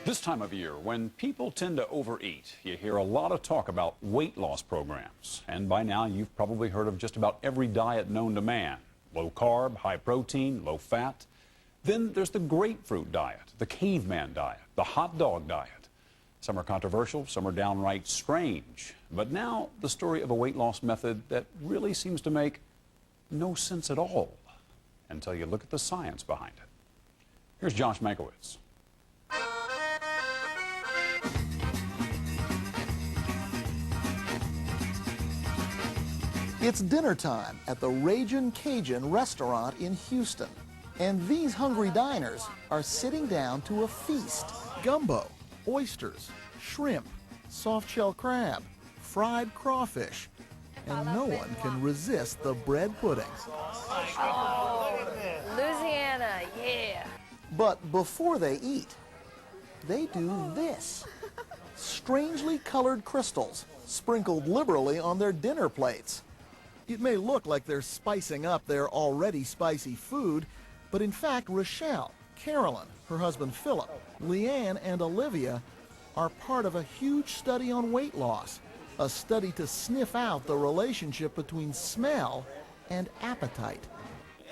This time of year, when people tend to overeat, you hear a lot of talk about weight loss programs. And by now, you've probably heard of just about every diet known to man. Low carb, high protein, low fat. Then there's the grapefruit diet, the caveman diet, the hot dog diet. Some are controversial, some are downright strange. But now, the story of a weight loss method that really seems to make no sense at all until you look at the science behind it. Here's Josh Mankiewicz. It's dinner time at the Ragin' Cajun restaurant in Houston. And these hungry diners are sitting down to a feast. Gumbo, oysters, shrimp, soft-shell crab, fried crawfish. And no one can resist the bread pudding. Oh, Louisiana, yeah. But before they eat, they do this. Strangely colored crystals sprinkled liberally on their dinner plates. It may look like they're spicing up their already spicy food, but in fact, Rochelle, Carolyn, her husband Philip, Leanne, and Olivia are part of a huge study on weight loss, a study to sniff out the relationship between smell and appetite.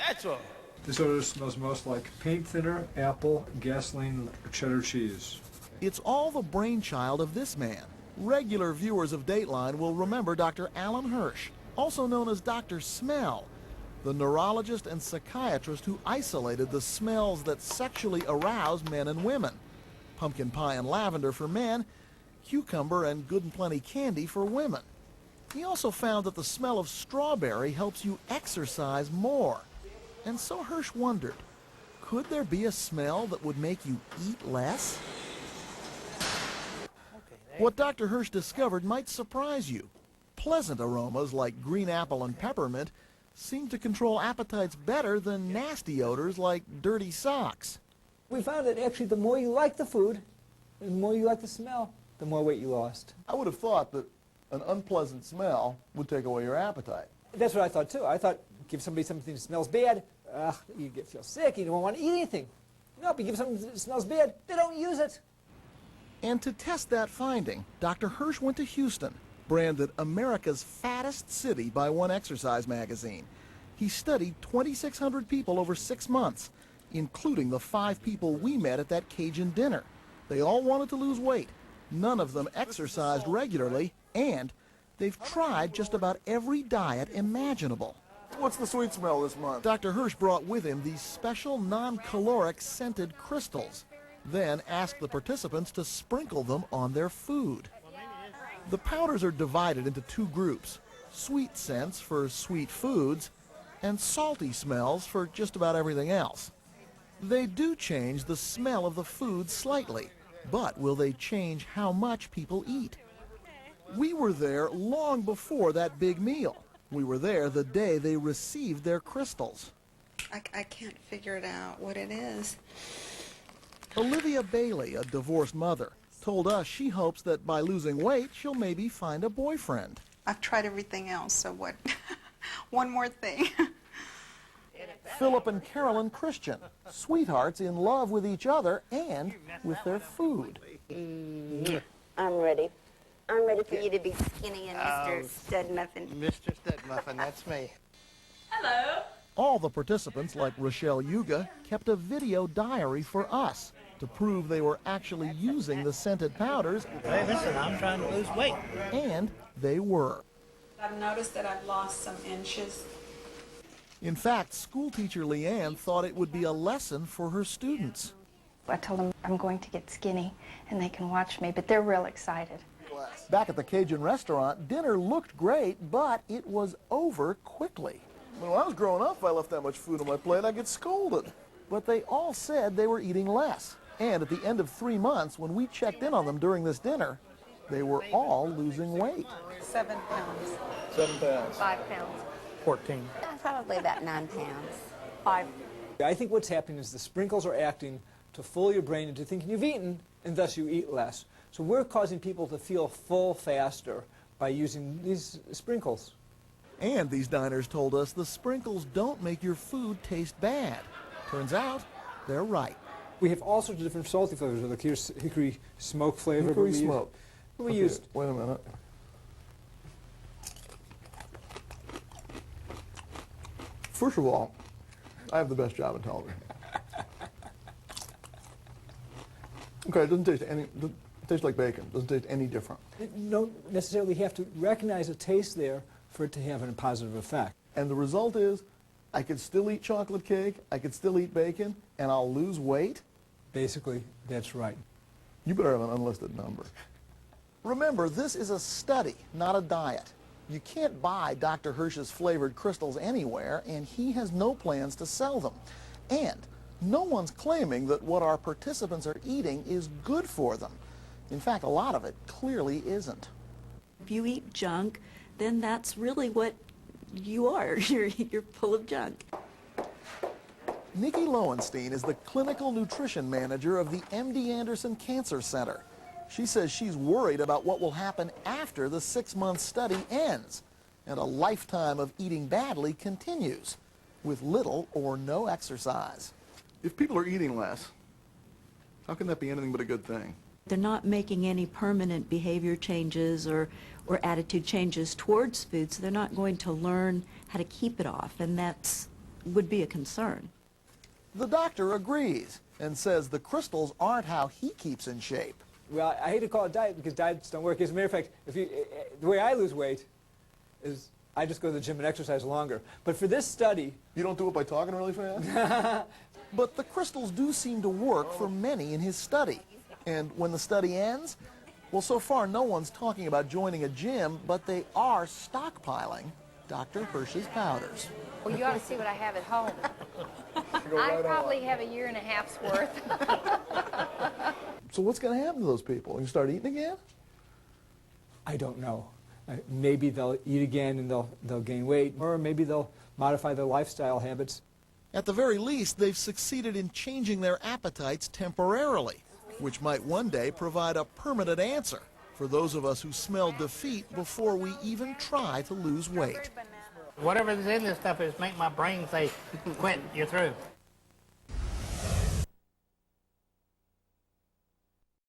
That's all. This odor smells most like paint thinner, apple, gasoline, or cheddar cheese. It's all the brainchild of this man. Regular viewers of Dateline will remember Dr. Alan Hirsch, also known as Dr. Smell, the neurologist and psychiatrist who isolated the smells that sexually arouse men and women. Pumpkin pie and lavender for men, cucumber and good and plenty candy for women. He also found that the smell of strawberry helps you exercise more. And so Hirsch wondered, could there be a smell that would make you eat less? What Dr. Hirsch discovered might surprise you. Pleasant aromas like green apple and peppermint seem to control appetites better than nasty odors like dirty socks. We found that actually the more you like the food, and the more you like the smell, the more weight you lost. I would have thought that an unpleasant smell would take away your appetite. That's what I thought too. I thought give somebody something that smells bad, you feel sick, you don't want to eat anything. No, if you give something that smells bad, they don't use it. And to test that finding, Dr. Hirsch went to Houston, branded America's fattest city by one exercise magazine. He studied 2,600 people over 6 months, including the 5 people we met at that Cajun dinner. They all wanted to lose weight. None of them exercised regularly, and they've tried just about every diet imaginable. What's the sweet smell this month? Dr. Hirsch brought with him these special non-caloric scented crystals, then asked the participants to sprinkle them on their food. The powders are divided into 2 groups, sweet scents for sweet foods and salty smells for just about everything else. They do change the smell of the food slightly, but will they change how much people eat? We were there long before that big meal. We were there the day they received their crystals. I can't figure it out what it is. Olivia Bailey, a divorced mother, told us she hopes that by losing weight, she'll maybe find a boyfriend. I've tried everything else, so what? One more thing. Philip and Carolyn Christian, sweethearts in love with each other and with their food. I'm ready. I'm ready for you to be skinny and Mr. Stud Muffin. Mr. Stud Muffin, that's me. Hello. All the participants, like Rochelle Yuga, kept a video diary for us to prove they were actually using the scented powders. Hey, listen, I'm trying to lose weight. And they were. I've noticed that I've lost some inches. In fact, schoolteacher Leanne thought it would be a lesson for her students. I told them I'm going to get skinny and they can watch me, but they're real excited. Back at the Cajun restaurant, dinner looked great, but it was over quickly. When I was growing up, if I left that much food on my plate, I'd get scolded. But they all said they were eating less. And at the end of 3 months, when we checked in on them during this dinner, they were all losing weight. 7 pounds. 7 pounds. 5 pounds. 14. Probably about 9 pounds. 5. I think what's happening is the sprinkles are acting to fool your brain into thinking you've eaten, and thus you eat less. So we're causing people to feel full faster by using these sprinkles. And these diners told us the sprinkles don't make your food taste bad. Turns out, they're right. We have all sorts of different salty flavors. Like here's hickory smoke flavor. Hickory smoke. We used. Wait a minute. First of all, I have the best job in television. Okay, it doesn't taste it tastes like bacon. It doesn't taste any different. You don't necessarily have to recognize a taste there for it to have a positive effect. And the result is, I could still eat chocolate cake, I could still eat bacon, and I'll lose weight? Basically, that's right. You better have an unlisted number. Remember, this is a study, not a diet. You can't buy Dr. Hirsch's flavored crystals anywhere, and he has no plans to sell them. And no one's claiming that what our participants are eating is good for them. In fact, a lot of it clearly isn't. If you eat junk, then that's really what you are. You're full of junk. Nikki Lowenstein is the clinical nutrition manager of the MD Anderson Cancer Center. She says she's worried about what will happen after the 6-month study ends and a lifetime of eating badly continues with little or no exercise. If people are eating less, how can that be anything but a good thing? They're not making any permanent behavior changes or attitude changes towards food, so they're not going to learn how to keep it off, and that would be a concern. The doctor agrees and says the crystals aren't how he keeps in shape. Well, I hate to call it diet because diets don't work. As a matter of fact, the way I lose weight is I just go to the gym and exercise longer. But for this study... You don't do it by talking really fast? But the crystals do seem to work for many in his study. And when the study ends, well, so far no one's talking about joining a gym, but they are stockpiling Dr. Hirsch's powders. Well, you ought to see what I have at home. I probably have a year and a half's worth. So what's going to happen to those people? You start eating again? I don't know. Maybe they'll eat again and they'll gain weight, or maybe they'll modify their lifestyle habits. At the very least, they've succeeded in changing their appetites temporarily, which might one day provide a permanent answer for those of us who smell defeat before we even try to lose weight. Whatever's in this stuff is make my brain say, quit, you're through.